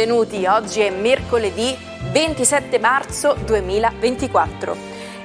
benvenuti. Oggi è mercoledì 27 marzo 2024.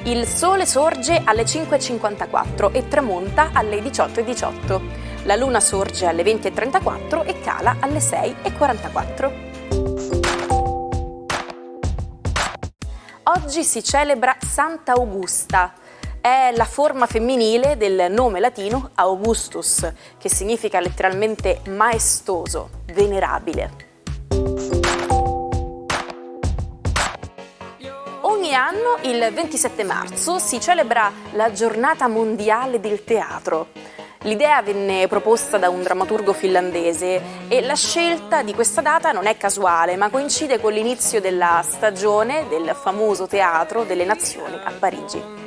Il sole sorge alle 5:54 e tramonta alle 18:18. La luna sorge alle 20:34 e cala alle 6:44. Oggi si celebra Santa Augusta. È la forma femminile del nome latino Augustus, che significa letteralmente maestoso, venerabile. Ogni anno, il 27 marzo, si celebra la Giornata Mondiale del Teatro. L'idea venne proposta da un drammaturgo finlandese e la scelta di questa data non è casuale, ma coincide con l'inizio della stagione del famoso Teatro delle Nazioni a Parigi.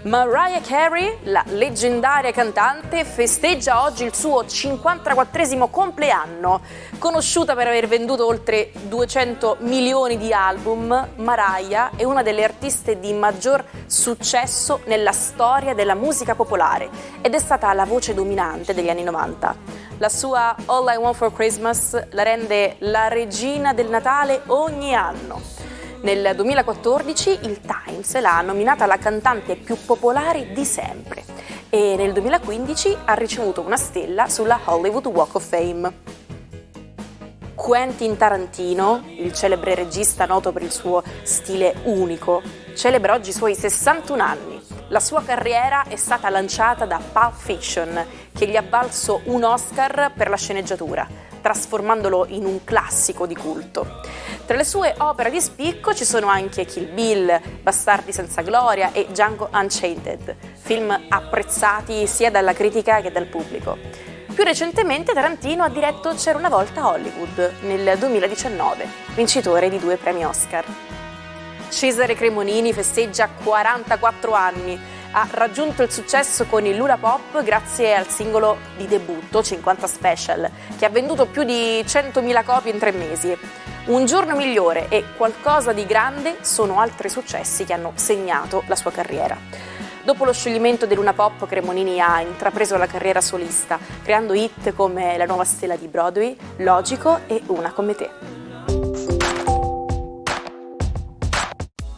Mariah Carey, la leggendaria cantante, festeggia oggi il suo 54esimo compleanno. Conosciuta per aver venduto oltre 200 milioni di album, Mariah è una delle artiste di maggior successo nella storia della musica popolare ed è stata la voce dominante degli anni 90. La sua All I Want for Christmas la rende la regina del Natale ogni anno. Nel 2014 il Times l'ha nominata la cantante più popolare di sempre e nel 2015 ha ricevuto una stella sulla Hollywood Walk of Fame. Quentin Tarantino, il celebre regista noto per il suo stile unico, celebra oggi i suoi 61 anni. La sua carriera è stata lanciata da Pulp Fiction, che gli ha valso un Oscar per la sceneggiatura, trasformandolo in un classico di culto. Tra le sue opere di spicco ci sono anche Kill Bill, Bastardi senza gloria e Django Unchained, film apprezzati sia dalla critica che dal pubblico. Più recentemente Tarantino ha diretto C'era una volta Hollywood nel 2019, vincitore di 2 premi Oscar. Cesare Cremonini festeggia 44 anni. Ha raggiunto il successo con il Luna Pop grazie al singolo di debutto 50 Special, che ha venduto più di 100.000 copie in 3 mesi. Un giorno migliore e Qualcosa di grande sono altri successi che hanno segnato la sua carriera. Dopo lo scioglimento del Luna Pop, Cremonini ha intrapreso la carriera solista, creando hit come La nuova stella di Broadway, Logico e Una come te.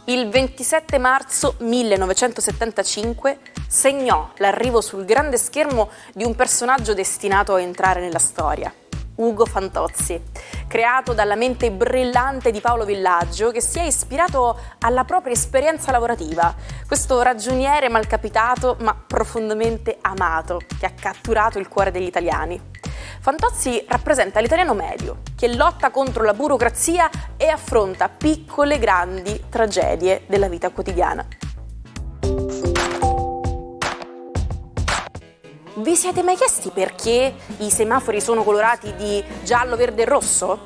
Il 27 marzo 1975 segnò l'arrivo sul grande schermo di un personaggio destinato a entrare nella storia, Ugo Fantozzi, creato dalla mente brillante di Paolo Villaggio, che si è ispirato alla propria esperienza lavorativa. Questo ragioniere malcapitato ma profondamente amato, che ha catturato il cuore degli italiani. Fantozzi rappresenta l'italiano medio, che lotta contro la burocrazia e affronta piccole grandi tragedie della vita quotidiana. Vi siete mai chiesti perché i semafori sono colorati di giallo, verde e rosso?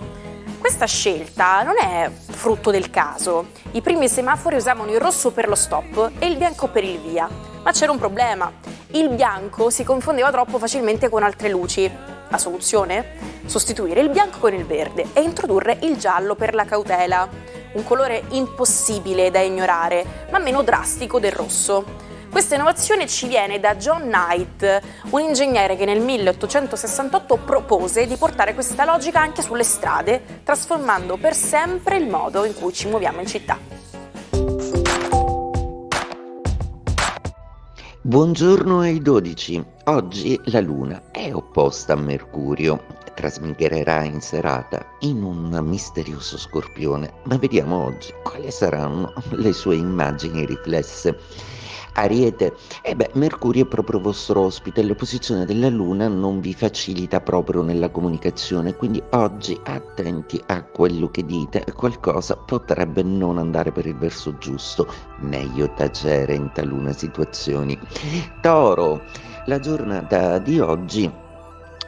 Questa scelta non è frutto del caso. I primi semafori usavano il rosso per lo stop e il bianco per il via. Ma c'era un problema. Il bianco si confondeva troppo facilmente con altre luci. La soluzione? Sostituire il bianco con il verde e introdurre il giallo per la cautela. Un colore impossibile da ignorare, ma meno drastico del rosso. Questa innovazione ci viene da John Knight, un ingegnere che nel 1868 propose di portare questa logica anche sulle strade, trasformando per sempre il modo in cui ci muoviamo in città. Buongiorno ai 12. Oggi la Luna è opposta a Mercurio. Trasmigrerà in serata in un misterioso Scorpione, ma vediamo oggi quali saranno le sue immagini riflesse. Ariete, Mercurio è proprio vostro ospite, l'opposizione della Luna non vi facilita proprio nella comunicazione, quindi oggi attenti a quello che dite, qualcosa potrebbe non andare per il verso giusto, meglio tacere in talune situazioni. Toro, la giornata di oggi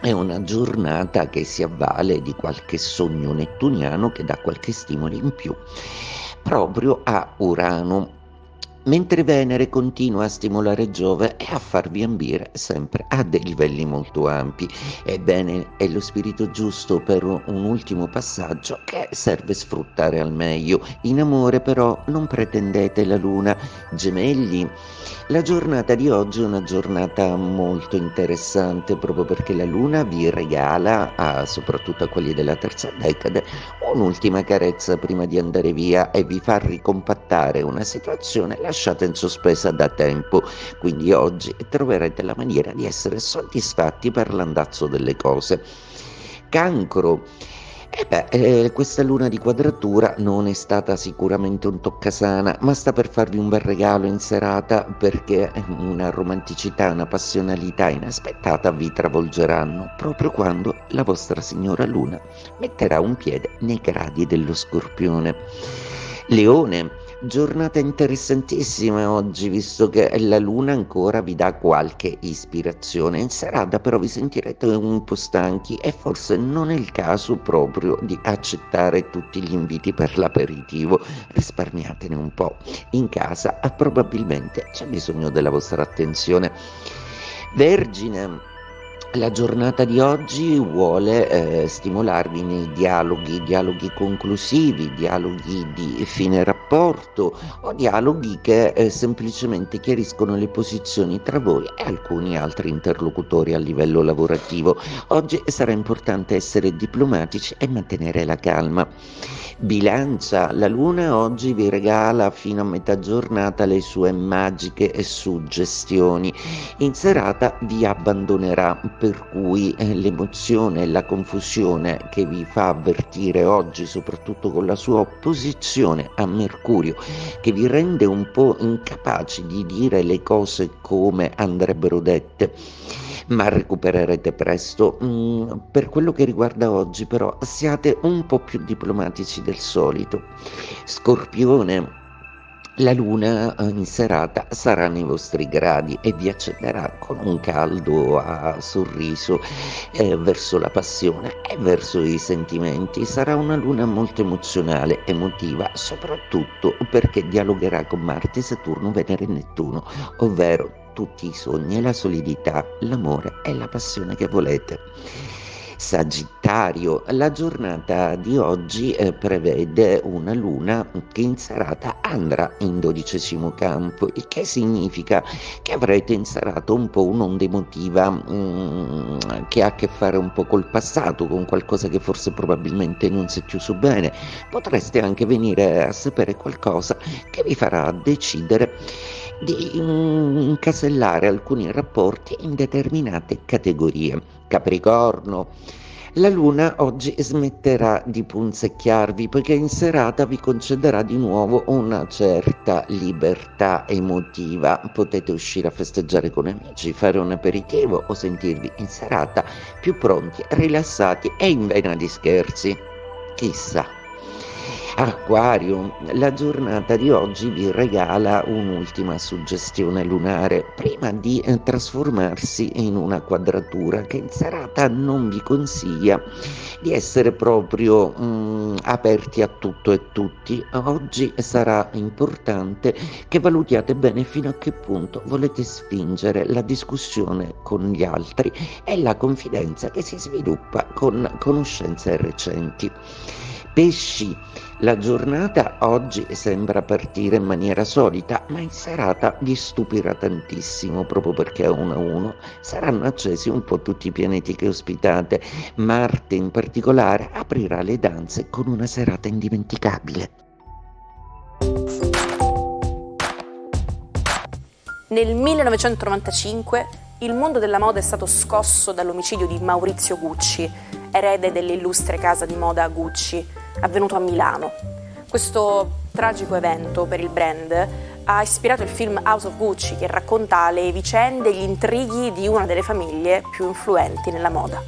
è una giornata che si avvale di qualche sogno nettuniano che dà qualche stimolo in più proprio a Urano. mentre Venere continua a stimolare Giove e a farvi ambire sempre a dei livelli molto ampi. Ebbene, è lo spirito giusto per un ultimo passaggio che serve sfruttare al meglio. In amore però non pretendete la luna. Gemelli, la giornata di oggi è una giornata molto interessante proprio perché la luna vi regala, soprattutto a quelli della terza decade, un'ultima carezza prima di andare via e vi fa ricompattare una situazione lasciata in sospesa da tempo. Quindi oggi troverete la maniera di essere soddisfatti per l'andazzo delle cose. Cancro. Questa luna di quadratura non è stata sicuramente un toccasana, ma sta per farvi un bel regalo in serata perché una romanticità, una passionalità inaspettata vi travolgeranno proprio quando la vostra signora luna metterà un piede nei gradi dello Scorpione. Leone. Giornata interessantissima oggi, visto che la luna ancora vi dà qualche ispirazione. In serata però vi sentirete un po' stanchi e forse non è il caso proprio di accettare tutti gli inviti per l'aperitivo. Risparmiatene un po'. In casa probabilmente c'è bisogno della vostra attenzione. Vergine. La giornata di oggi vuole stimolarvi nei dialoghi conclusivi, dialoghi di fine rapporto o dialoghi che semplicemente chiariscono le posizioni tra voi e alcuni altri interlocutori a livello lavorativo. Oggi sarà importante essere diplomatici e mantenere la calma. Bilancia, la luna oggi vi regala fino a metà giornata le sue magiche suggestioni. In serata vi abbandonerà, per cui l'emozione e la confusione che vi fa avvertire oggi, soprattutto con la sua opposizione a Mercurio, che vi rende un po' incapaci di dire le cose come andrebbero dette, ma recupererete presto. Per quello che riguarda oggi però siate un po' più diplomatici del solito. Scorpione, la luna in serata sarà nei vostri gradi e vi accenderà con un caldo a sorriso verso la passione e verso i sentimenti. Sarà una luna molto emozionale, emotiva, soprattutto perché dialogherà con Marte, Saturno, Venere e Nettuno, ovvero tutti i sogni e la solidità, l'amore e la passione che volete. Sagittario, la giornata di oggi prevede una luna che in serata andrà in 12° campo, il che significa che avrete in serata un po' un'onda emotiva che ha a che fare un po' col passato, con qualcosa che forse probabilmente non si è chiuso bene. Potreste anche venire a sapere qualcosa che vi farà decidere di incasellare alcuni rapporti in determinate categorie. Capricorno, la luna oggi smetterà di punzecchiarvi poiché in serata vi concederà di nuovo una certa libertà emotiva. Potete uscire a festeggiare con amici, fare un aperitivo o sentirvi in serata più pronti, rilassati e in vena di scherzi. Chissà. Acquario, la giornata di oggi vi regala un'ultima suggestione lunare prima di trasformarsi in una quadratura che in serata non vi consiglia di essere proprio aperti a tutto e tutti. Oggi sarà importante che valutiate bene fino a che punto volete spingere la discussione con gli altri e la confidenza che si sviluppa con conoscenze recenti. Pesci, la giornata oggi sembra partire in maniera solita, ma in serata vi stupirà tantissimo proprio perché a 1 saranno accesi un po' tutti i pianeti che ospitate. Marte in particolare aprirà le danze con una serata indimenticabile. Nel 1995 il mondo della moda è stato scosso dall'omicidio di Maurizio Gucci, erede dell'illustre casa di moda Gucci, avvenuto a Milano. Questo tragico evento per il brand ha ispirato il film House of Gucci, che racconta le vicende e gli intrighi di una delle famiglie più influenti nella moda.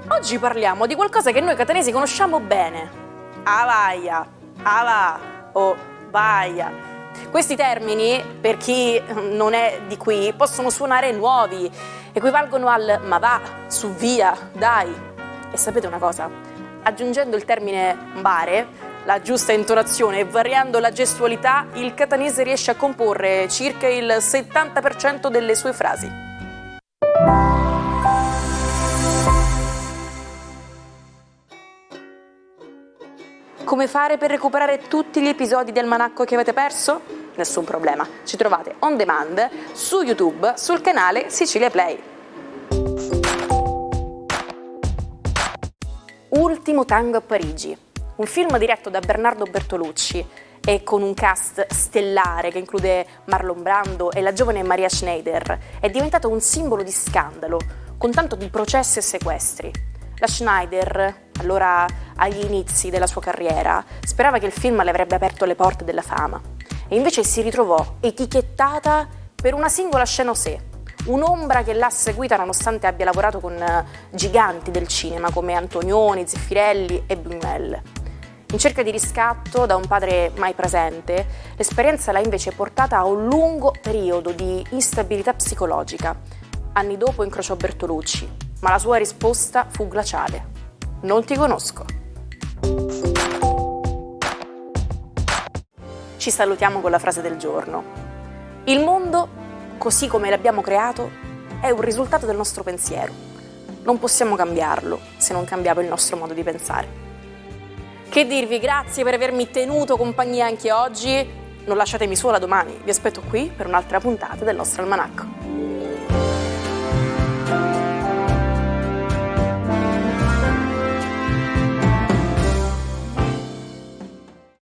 Oggi parliamo di qualcosa che noi catanesi conosciamo bene. Avaia, avà o vaia. Questi termini, per chi non è di qui, possono suonare nuovi, equivalgono al ma va, su via, dai. E sapete una cosa? Aggiungendo il termine bare, la giusta intonazione e variando la gestualità, il catanese riesce a comporre circa il 70% delle sue frasi. Come fare per recuperare tutti gli episodi di Almanacco che avete perso? Nessun problema, ci trovate on demand su YouTube sul canale Sicilia Play. Ultimo tango a Parigi, un film diretto da Bernardo Bertolucci e con un cast stellare che include Marlon Brando e la giovane Maria Schneider, è diventato un simbolo di scandalo, con tanto di processi e sequestri. La Schneider, allora agli inizi della sua carriera, sperava che il film le avrebbe aperto le porte della fama e invece si ritrovò etichettata per una singola scena osè, un'ombra che l'ha seguita nonostante abbia lavorato con giganti del cinema come Antonioni, Zeffirelli e Buñuel. In cerca di riscatto da un padre mai presente, l'esperienza l'ha invece portata a un lungo periodo di instabilità psicologica. Anni dopo incrociò Bertolucci, ma la sua risposta fu glaciale. Non ti conosco. Ci salutiamo con la frase del giorno. Il mondo, così come l'abbiamo creato, è un risultato del nostro pensiero. Non possiamo cambiarlo se non cambiamo il nostro modo di pensare. Che dirvi, grazie per avermi tenuto compagnia anche oggi. Non lasciatemi sola domani, vi aspetto qui per un'altra puntata del nostro Almanacco.